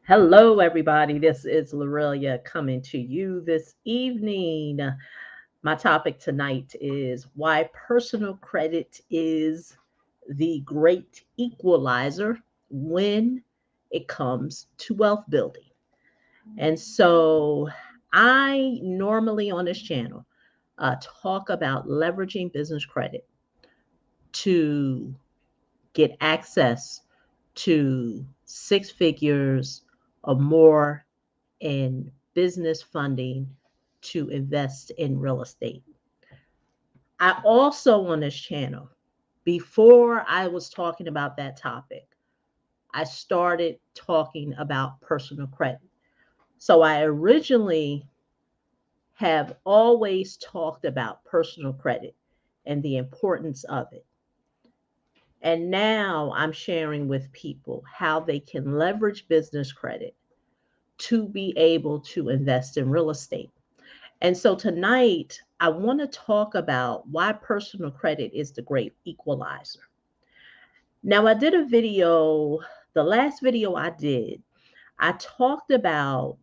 Hello, everybody. This is Lorelia coming to you this evening. My topic tonight is why personal credit is the great equalizer when it comes to wealth building. And so, I normally on this channel talk about leveraging business credit to get access to six figures or more in business funding to invest in real estate. I also on this channel, before I was talking about that topic, I started talking about personal credit. So I originally have always talked about personal credit and the importance of it. And now I'm sharing with people how they can leverage business credit to be able to invest in real estate. And so tonight, I want to talk about why personal credit is the great equalizer. Now, I did a video, the last video I did, I talked about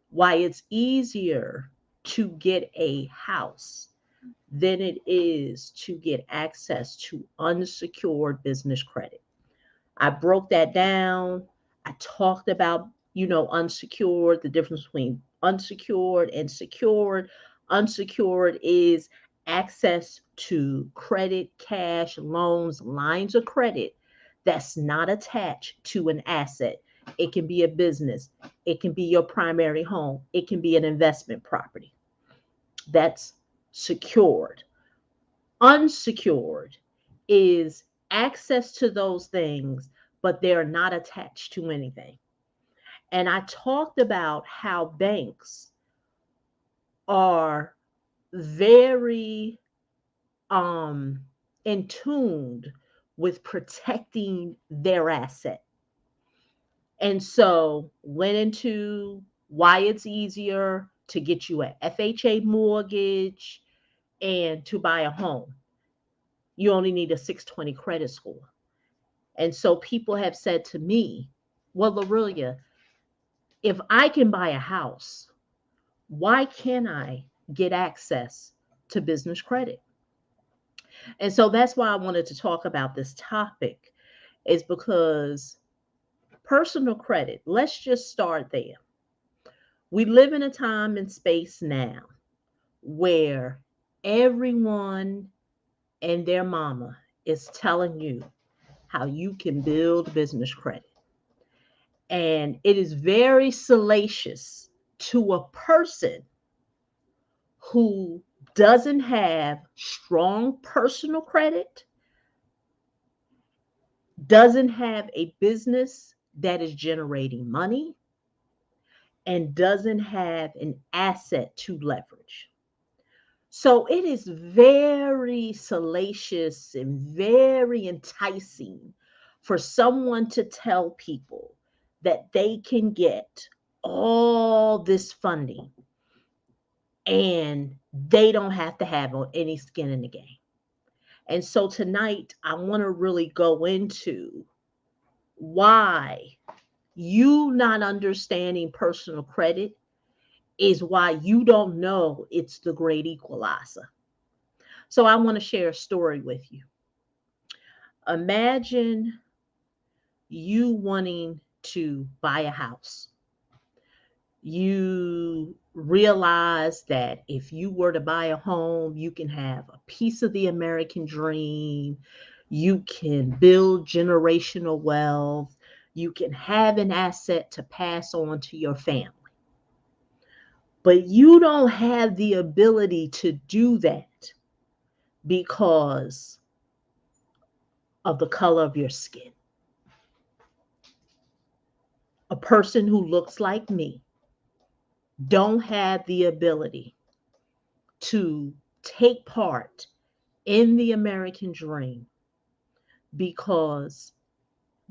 why it's easier to get a house than it is to get access to unsecured business credit. I broke that down. I talked about, unsecured, the difference between unsecured and secured. Unsecured is access to credit, cash, loans, lines of credit that's not attached to an asset. It can be a business, it can be your primary home, it can be an investment property. That's secured. Unsecured is access to those things, but they're not attached to anything. And I talked about how banks are very um in tuned with protecting their asset. And so went into why it's easier to get you a FHA mortgage and to buy a home. You only need a 620 credit score. And so people have said to me, well, Lorelia, if I can buy a house, why can't I get access to business credit? And so that's why I wanted to talk about this topic, is because personal credit, let's just start there. We live in a time and space now where everyone and their mama is telling you how you can build business credit. And it is very salacious to a person who doesn't have strong personal credit, doesn't have a business that is generating money, and doesn't have an asset to leverage. So it is very salacious and very enticing for someone to tell people that they can get all this funding and they don't have to have any skin in the game. And so tonight, I want to really go into why you not understanding personal credit is why you don't know it's the great equalizer. So I want to share a story with you. Imagine you wanting to buy a house. You realize that if you were to buy a home, you can have a piece of the American dream. You can build generational wealth. You can have an asset to pass on to your family. But you don't have the ability to do that because of the color of your skin. A person who looks like me don't have the ability to take part in the American dream because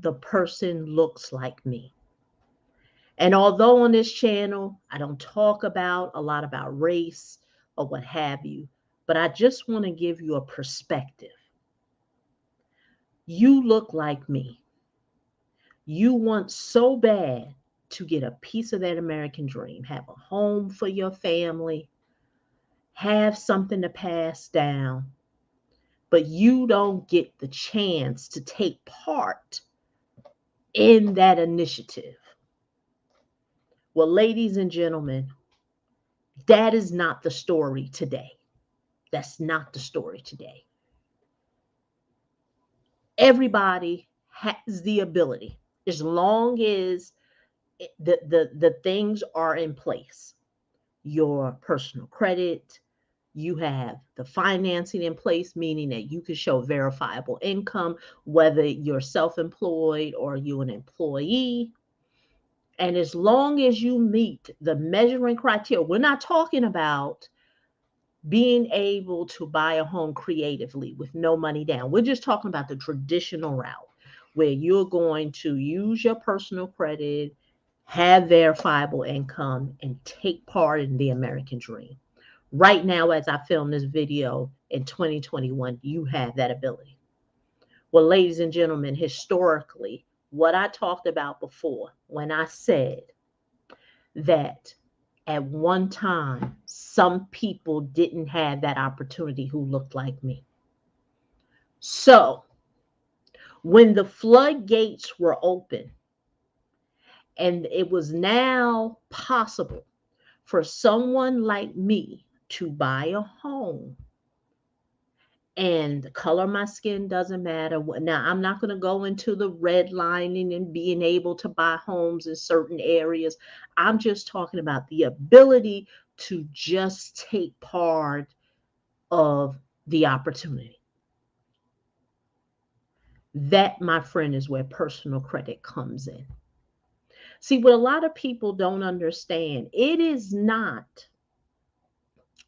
the person looks like me. And although on this channel, I don't talk about a lot about race or what have you, but I just want to give you a perspective. You look like me. You want so bad to get a piece of that American dream, have a home for your family, have something to pass down, but you don't get the chance to take part in that initiative. Well, ladies and gentlemen, that is not the story today. That's not the story today. Everybody has the ability, as long as the things are in place. Your personal credit, you have the financing in place, meaning that you can show verifiable income, whether you're self-employed or you're an employee. And as long as you meet the measuring criteria, we're not talking about being able to buy a home creatively with no money down. We're just talking about the traditional route where you're going to use your personal credit, have verifiable income, and take part in the American dream. Right now, as I film this video in 2021, you have that ability. Well, ladies and gentlemen, historically, what I talked about before when I said that at one time, some people didn't have that opportunity who looked like me. So when the floodgates were open and it was now possible for someone like me to buy a home, and the color of my skin doesn't matter. Now, I'm not going to go into the redlining and being able to buy homes in certain areas. I'm just talking about the ability to just take part of the opportunity. That, my friend, is where personal credit comes in. See, what a lot of people don't understand, it is not,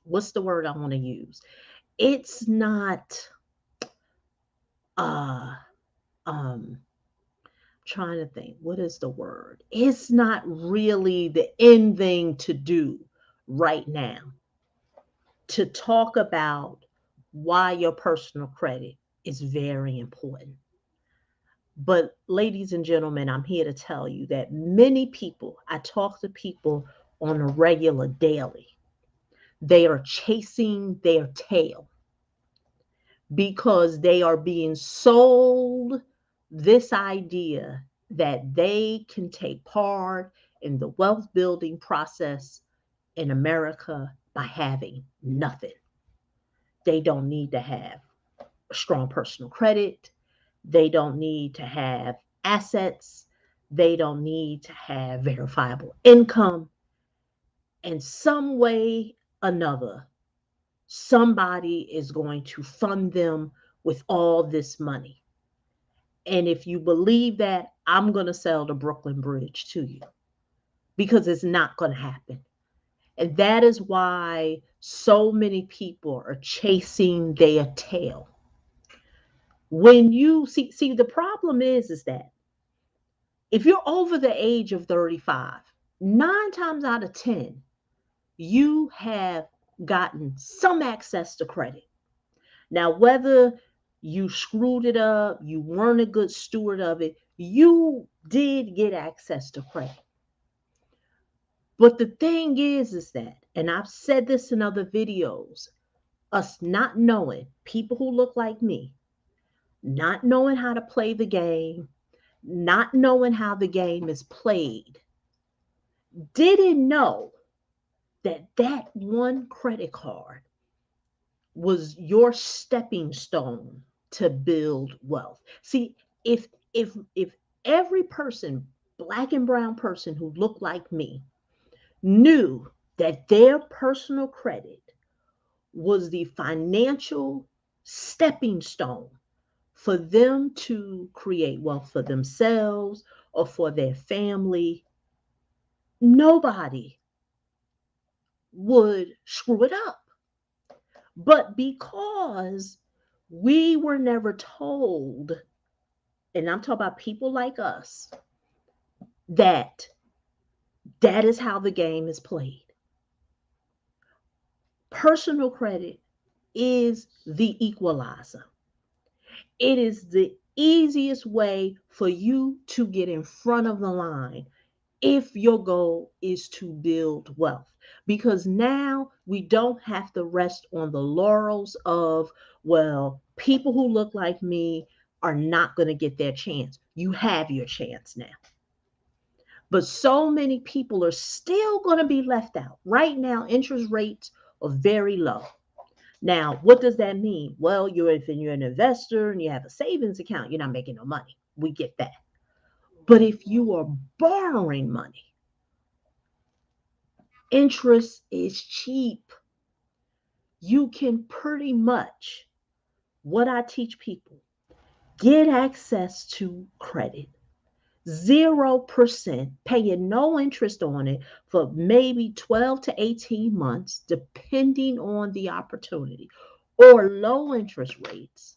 what's the word I want to use? It's not, uh, um, trying to think, what is the word? It's not really the end thing to do right now to talk about why your personal credit is very important. But, ladies and gentlemen, I'm here to tell you that many people, I talk to people on a regular daily, they are chasing their tail because they are being sold this idea that they can take part in the wealth building process in America by having nothing. They don't need to have a strong personal credit. They don't need to have assets. They don't need to have verifiable income. In some way or another, somebody is going to fund them with all this money. And if you believe that, I'm going to sell the Brooklyn Bridge to you because it's not going to happen. And that is why so many people are chasing their tail. When you see the problem is that if you're over the age of 35, 9 times out of 10, you have gotten some access to credit. Now, whether you screwed it up, you weren't a good steward of it, you did get access to credit. But the thing is that, and I've said this in other videos, us not knowing, people who look like me, not knowing how to play the game, not knowing how the game is played, didn't know that that one credit card was your stepping stone to build wealth. See, if every person, black and brown person who looked like me, knew that their personal credit was the financial stepping stone for them to create wealth for themselves or for their family, nobody would screw it up. But because we were never told, and I'm talking about people like us, that that is how the game is played. Personal credit is the equalizer. It is the easiest way for you to get in front of the line if your goal is to build wealth. Because now we don't have to rest on the laurels of, well, people who look like me are not going to get their chance. You have your chance now. But so many people are still going to be left out. Right now, interest rates are very low. Now, what does that mean? Well, if you're an investor and you have a savings account, you're not making no money. We get that. But if you are borrowing money, interest is cheap. You can pretty much, what I teach people, get access to credit. 0%, paying no interest on it for maybe 12 to 18 months, depending on the opportunity, or low interest rates,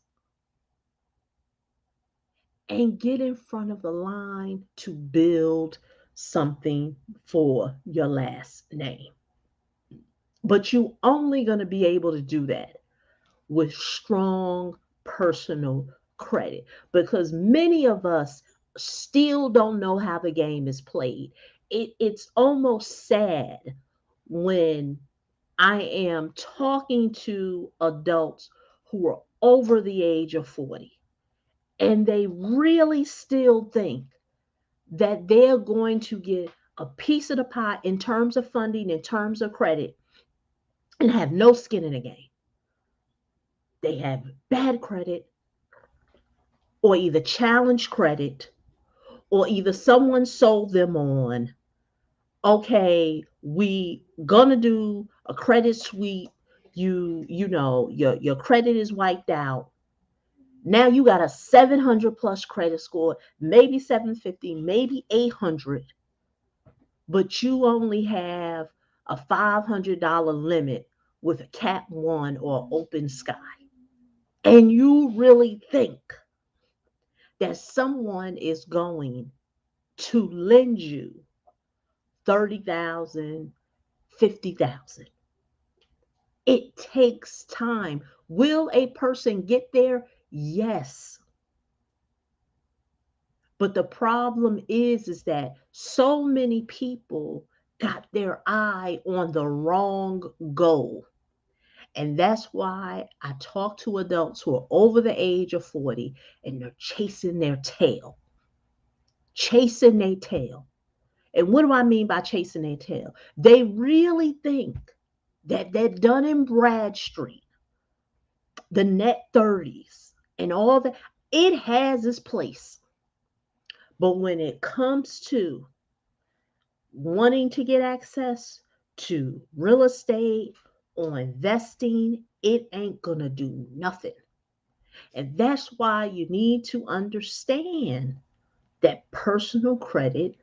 and get in front of the line to build something for your last name. But you only going to be able to do that with strong personal credit, because many of us still don't know how the game is played. It's almost sad when I am talking to adults who are over the age of 40 and they really still think that they're going to get a piece of the pie in terms of funding, in terms of credit, and have no skin in the game. They have bad credit, or either challenge credit, or either someone sold them on, okay, we gonna do a credit sweep. Your credit is wiped out. Now you got a 700 plus credit score, maybe 750, maybe 800, but you only have a $500 limit with a cap one or open sky. And you really think that someone is going to lend you 30,000, 50,000. It takes time. Will a person get there? Yes. But the problem is that so many people got their eye on the wrong goal. And that's why I talk to adults who are over the age of 40 and they're chasing their tail. Chasing their tail. And what do I mean by chasing their tail? They really think that that Dun and Bradstreet, the net 30s, and all that, it has its place. But when it comes to wanting to get access to real estate or investing, it ain't gonna do nothing. And that's why you need to understand that personal credit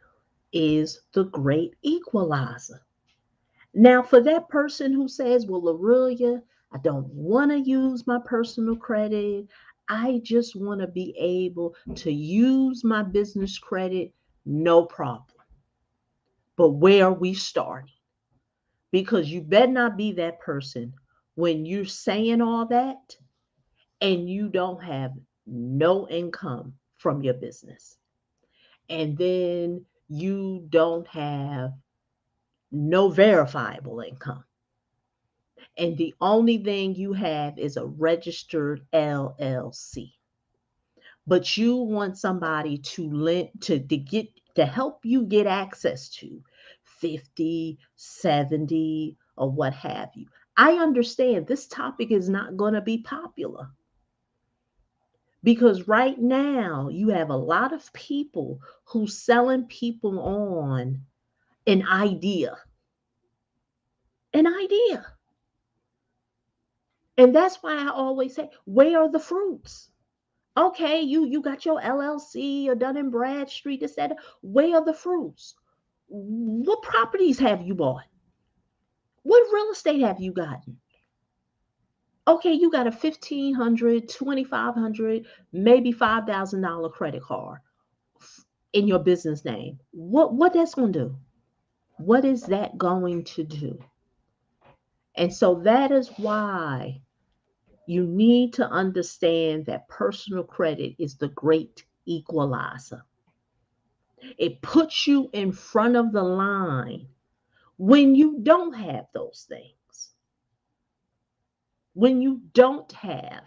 is the great equalizer. Now, for that person who says, well, Aurelia, I don't want to use my personal credit. I just want to be able to use my business credit, no problem. But where are we starting? Because you better not be that person when you're saying all that and you don't have no income from your business. And then you don't have no verifiable income. And the only thing you have is a registered LLC. But you want somebody to lend to get to help you get access to 50, 70, or what have you. I understand this topic is not going to be popular because right now you have a lot of people who selling people on an idea. An idea. And that's why I always say, where are the fruits? Okay, you got your LLC or Dun and Bradstreet, this, that. Where are the fruits? What properties have you bought? What real estate have you gotten? Okay, you got a 1,500, 2,500, maybe $5,000 credit card in your business name. What that's gonna do? What is that going to do? And so that is why you need to understand that personal credit is the great equalizer. It puts you in front of the line when you don't have those things, when you don't have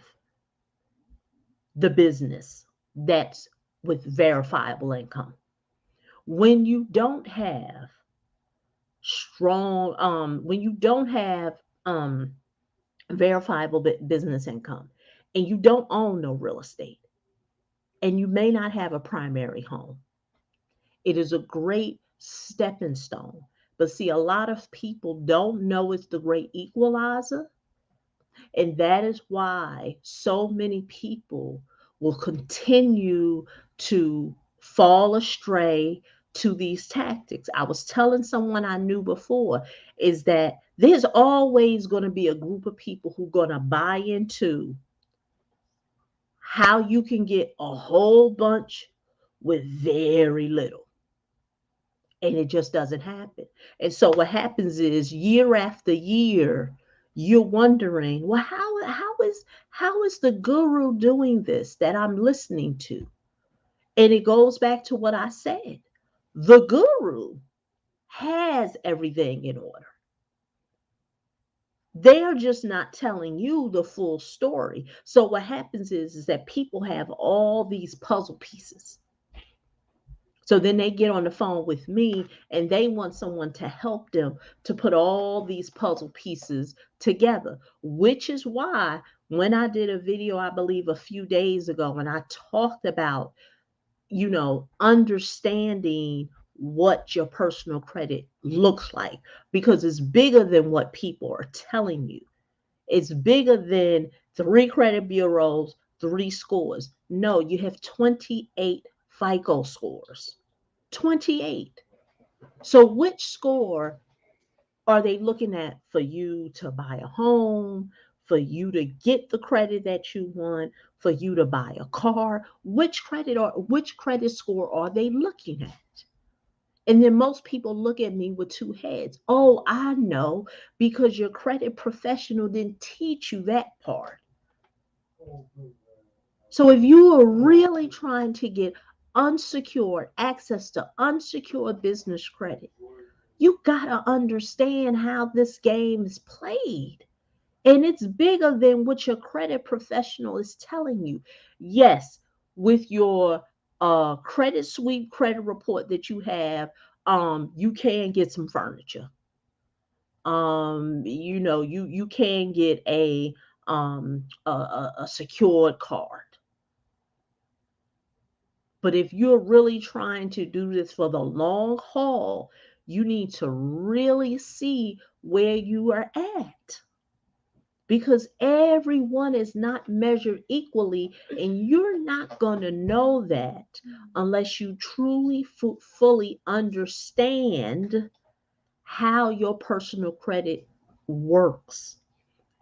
the business that's with verifiable income, when you don't have when you don't have verifiable business income, and you don't own no real estate, and you may not have a primary home. It is a great stepping stone. But see, a lot of people don't know it's the great equalizer. And that is why so many people will continue to fall astray to these tactics. I was telling someone I knew before is that there's always going to be a group of people who are going to buy into how you can get a whole bunch with very little. And it just doesn't happen. And so what happens is year after year, you're wondering, well, how is the guru doing this that I'm listening to? And it goes back to what I said. The guru has everything in order. They are just not telling you the full story. So what happens is that people have all these puzzle pieces. So then they get on the phone with me and they want someone to help them to put all these puzzle pieces together, which is why when I did a video, I believe a few days ago, and I talked about, understanding what your personal credit looks like, because it's bigger than what people are telling you. It's bigger than 3 credit bureaus, 3 scores. No, you have 28 FICO scores. 28. So which score are they looking at for you to buy a home, for you to get the credit that you want, for you to buy a car? Which credit score are they looking at? And then most people look at me with two heads. Oh, I know, because your credit professional didn't teach you that part. So if you are really trying to get unsecured access to unsecured business credit, you got to understand how this game is played. And it's bigger than what your credit professional is telling you. Yes, with your credit sweep credit report that you have, you can get some furniture. You can get a secured card. But if you're really trying to do this for the long haul, you need to really see where you are at, because everyone is not measured equally, and you're not going to know that unless you truly fully understand how your personal credit works.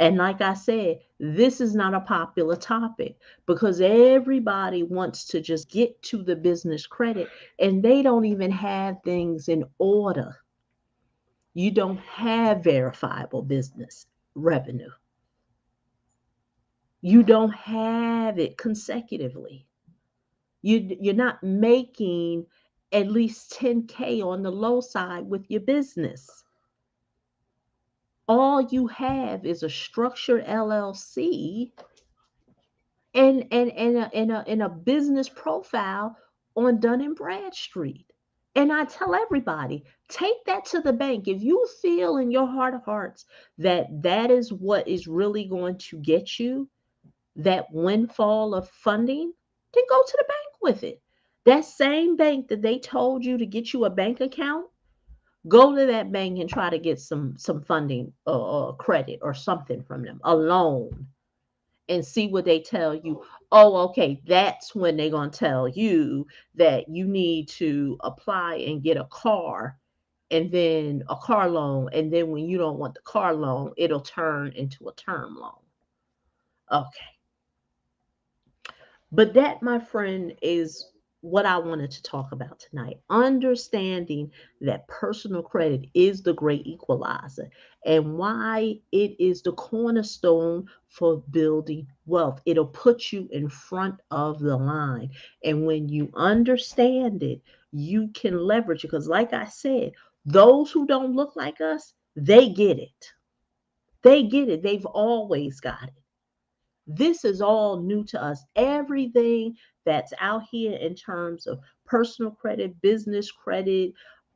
And like I said, this is not a popular topic because everybody wants to just get to the business credit and they don't even have things in order. You don't have verifiable business revenue. You don't have it consecutively. You're not making at least 10K on the low side with your business. All you have is a structured LLC and a business profile on Dun and Bradstreet. And I tell everybody, take that to the bank. If you feel in your heart of hearts that that is what is really going to get you that windfall of funding, then go to the bank with it. That same bank that they told you to get you a bank account, go to that bank and try to get some funding or credit or something from them, a loan, and see what they tell you. Oh, okay, that's when they're going to tell you that you need to apply and get a car, and then a car loan. And then when you don't want the car loan, it'll turn into a term loan. Okay. But that, my friend, is what I wanted to talk about tonight. Understanding that personal credit is the great equalizer and why it is the cornerstone for building wealth. It'll put you in front of the line. And when you understand it, you can leverage it. Because, like I said, those who don't look like us, they get it. They get it. They've always got it. This is all new to us. Everything that's out here in terms of personal credit, business credit,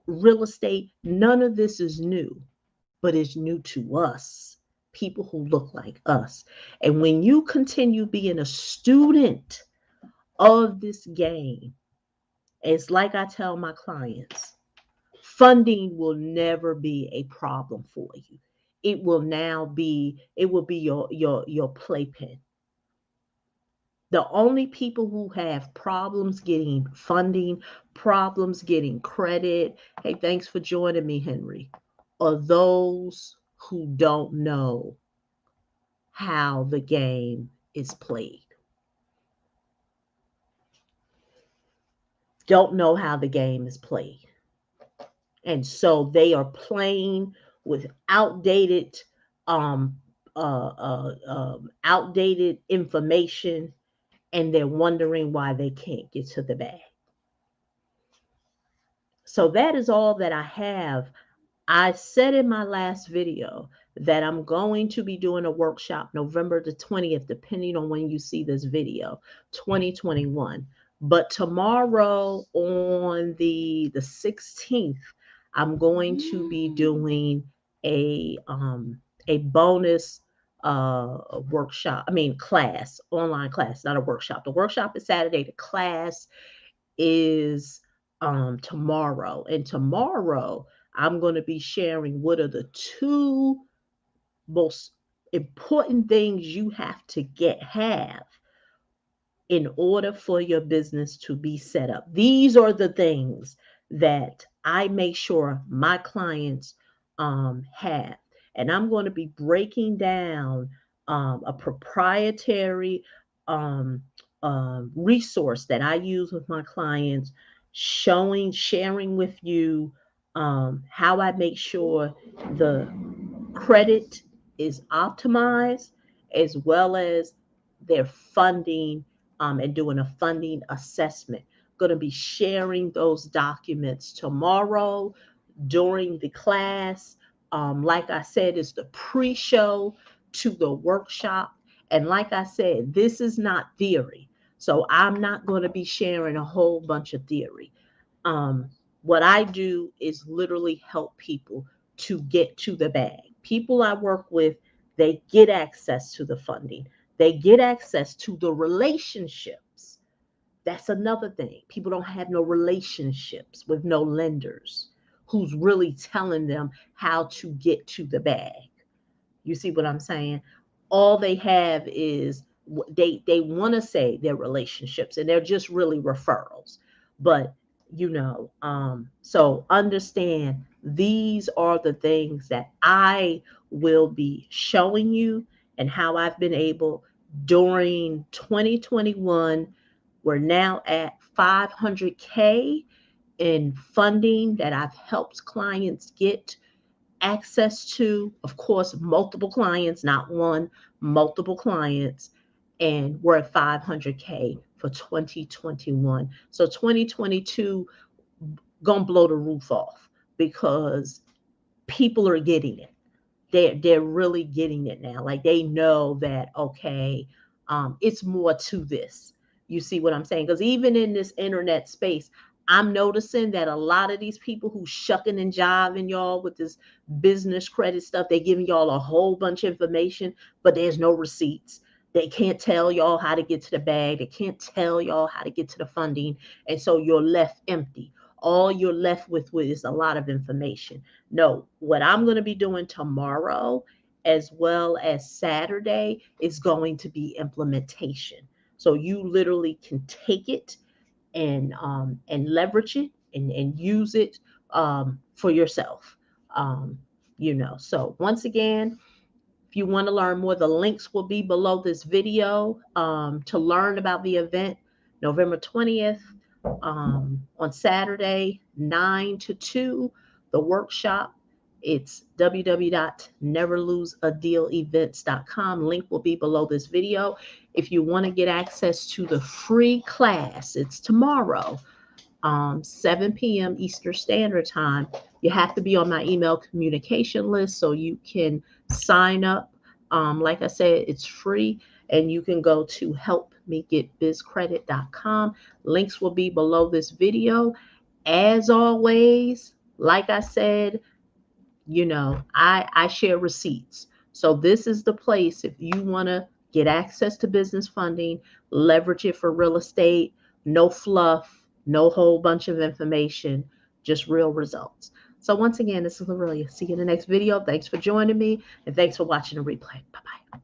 real estate, none of this is new, but it's new to us, people who look like us. And when you continue being a student of this game, it's like I tell my clients, funding will never be a problem for you. It will be your playpen. The only people who have problems getting funding, problems getting credit, hey, thanks for joining me, Henry, are those who don't know how the game is played. Don't know how the game is played. And so they are playing with um, outdated information, and they're wondering why they can't get to the bag. So that is all that I have. I said in my last video that I'm going to be doing a workshop November the 20th, depending on when you see this video, 2021. But tomorrow on the 16th, I'm going to be doing a bonus workshop. I mean class, online class, not a workshop. The workshop is Saturday. The class is tomorrow. And tomorrow, I'm going to be sharing what are the two most important things you have to have in order for your business to be set up. These are the things that I make sure my clients have. And I'm going to be breaking down a proprietary um, resource that I use with my clients, sharing with you how I make sure the credit is optimized, as well as their funding and doing a funding assessment. Going to be sharing those documents tomorrow during the class. Like I said, it's the pre show to the workshop. And like I said, this is not theory. So I'm not going to be sharing a whole bunch of theory. Um, what I do is literally help people to get to the bag. People I work with, they get access to the funding, they get access to the relationships. That's another thing. People don't have no relationships with no lenders who's really telling them how to get to the bag. You see what I'm saying? All they have is they want to say their relationships, and they're just really referrals. But so understand these are the things that I will be showing you and how I've been able during 2021. We're now at 500K in funding that I've helped clients get access to, of course, multiple clients, not one, multiple clients. And we're at 500K for 2021. So 2022 gonna blow the roof off because people are getting it. They're really getting it now. Like they know that, okay, it's more to this. You see what I'm saying? Because even in this internet space, I'm noticing that a lot of these people who shucking and jiving y'all with this business credit stuff, they're giving y'all a whole bunch of information, but there's no receipts. They can't tell y'all how to get to the bag. They can't tell y'all how to get to the funding. And so you're left empty. All you're left with is a lot of information. No, what I'm going to be doing tomorrow as well as Saturday is going to be implementation. So you literally can take it and leverage it and use it for yourself. Um, so once again, if you want to learn more, the links will be below this video to learn about the event November 20th on Saturday, 9 to 2, the workshop. It's www.neverloseadealevents.com. Link will be below this video. If you want to get access to the free class, it's tomorrow. 7 p.m. Eastern Standard Time. You have to be on my email communication list so you can sign up. Like I said, it's free, and you can go to helpmegetbizcredit.com. Links will be below this video. As always, like I said, I share receipts. So this is the place if you want to get access to business funding, leverage it for real estate, no fluff, no whole bunch of information, just real results. So once again, this is Aurelia. See you in the next video. Thanks for joining me, and thanks for watching the replay. Bye-bye.